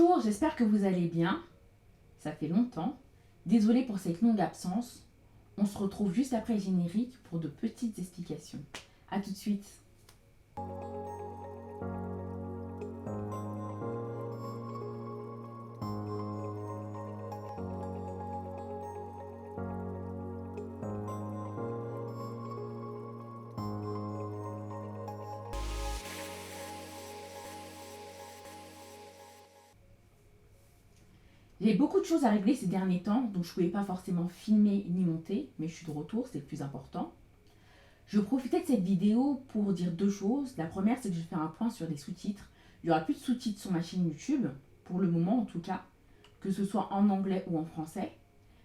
Bonjour, j'espère que vous allez bien. Ça fait longtemps. Désolée pour cette longue absence. On se retrouve juste après le générique pour de petites explications. A tout de suite. J'ai beaucoup de choses à régler ces derniers temps, donc je ne pouvais pas forcément filmer ni monter, mais je suis de retour, c'est le plus important. Je profitais de cette vidéo pour dire deux choses. La première, c'est que je vais faire un point sur les sous-titres. Il n'y aura plus de sous-titres sur ma chaîne YouTube, pour le moment en tout cas, que ce soit en anglais ou en français,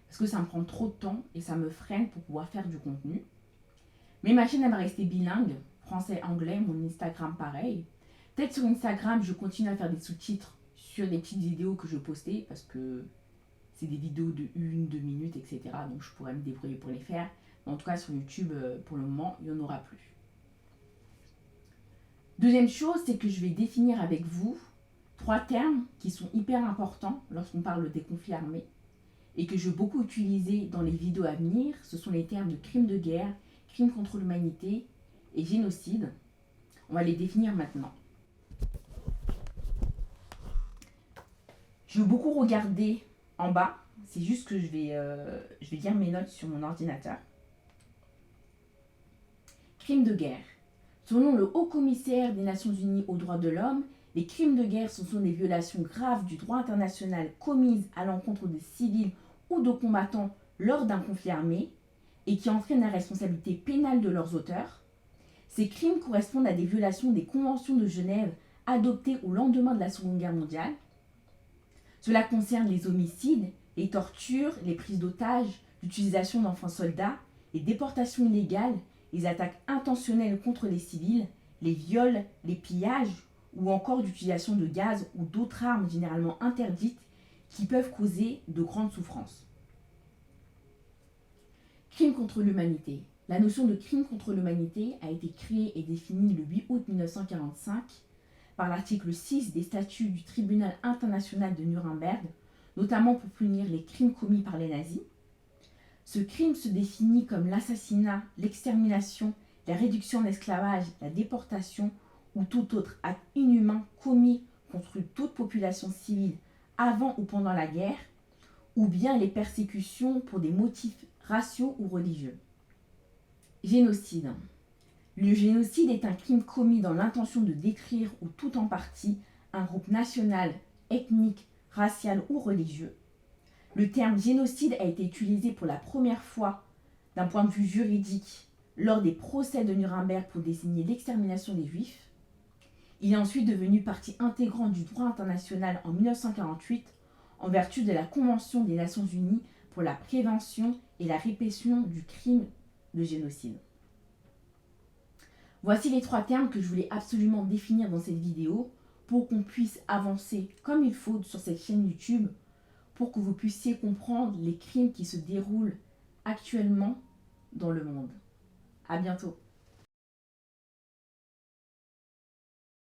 parce que ça me prend trop de temps et ça me freine pour pouvoir faire du contenu. Mais ma chaîne, elle va rester bilingue, français-anglais, mon Instagram pareil. Peut-être sur Instagram, je continue à faire des sous-titres sur des petites vidéos que je postais, parce que c'est des vidéos de 1-2 minutes, etc. Donc je pourrais me débrouiller pour les faire. Mais en tout cas, sur YouTube, pour le moment, il n'y en aura plus. Deuxième chose, c'est que je vais définir avec vous 3 termes qui sont hyper importants lorsqu'on parle des conflits armés et que je vais beaucoup utiliser dans les vidéos à venir. Ce sont les termes de crime de guerre, crime contre l'humanité et génocide. On va les définir maintenant. Je vais beaucoup regarder en bas. C'est juste que je vais lire mes notes sur mon ordinateur. Crimes de guerre. Selon le Haut-Commissaire des Nations Unies aux droits de l'homme, les crimes de guerre sont des violations graves du droit international commises à l'encontre de civils ou de combattants lors d'un conflit armé et qui entraînent la responsabilité pénale de leurs auteurs. Ces crimes correspondent à des violations des conventions de Genève adoptées au lendemain de la Seconde Guerre mondiale. Cela concerne les homicides, les tortures, les prises d'otages, l'utilisation d'enfants soldats, les déportations illégales, les attaques intentionnelles contre les civils, les viols, les pillages ou encore l'utilisation de gaz ou d'autres armes généralement interdites qui peuvent causer de grandes souffrances. Crime contre l'humanité. La notion de crime contre l'humanité a été créée et définie le 8 août 1945 par l'article 6 des statuts du Tribunal international de Nuremberg, notamment pour punir les crimes commis par les nazis. Ce crime se définit comme l'assassinat, l'extermination, la réduction en esclavage, la déportation ou tout autre acte inhumain commis contre toute population civile avant ou pendant la guerre, ou bien les persécutions pour des motifs raciaux ou religieux. Génocide. Le génocide est un crime commis dans l'intention de détruire ou tout en partie un groupe national, ethnique, racial ou religieux. Le terme génocide a été utilisé pour la première fois d'un point de vue juridique lors des procès de Nuremberg pour désigner l'extermination des Juifs. Il est ensuite devenu partie intégrante du droit international en 1948 en vertu de la Convention des Nations Unies pour la prévention et la répression du crime de génocide. Voici les 3 termes que je voulais absolument définir dans cette vidéo pour qu'on puisse avancer comme il faut sur cette chaîne YouTube, pour que vous puissiez comprendre les crimes qui se déroulent actuellement dans le monde. À bientôt.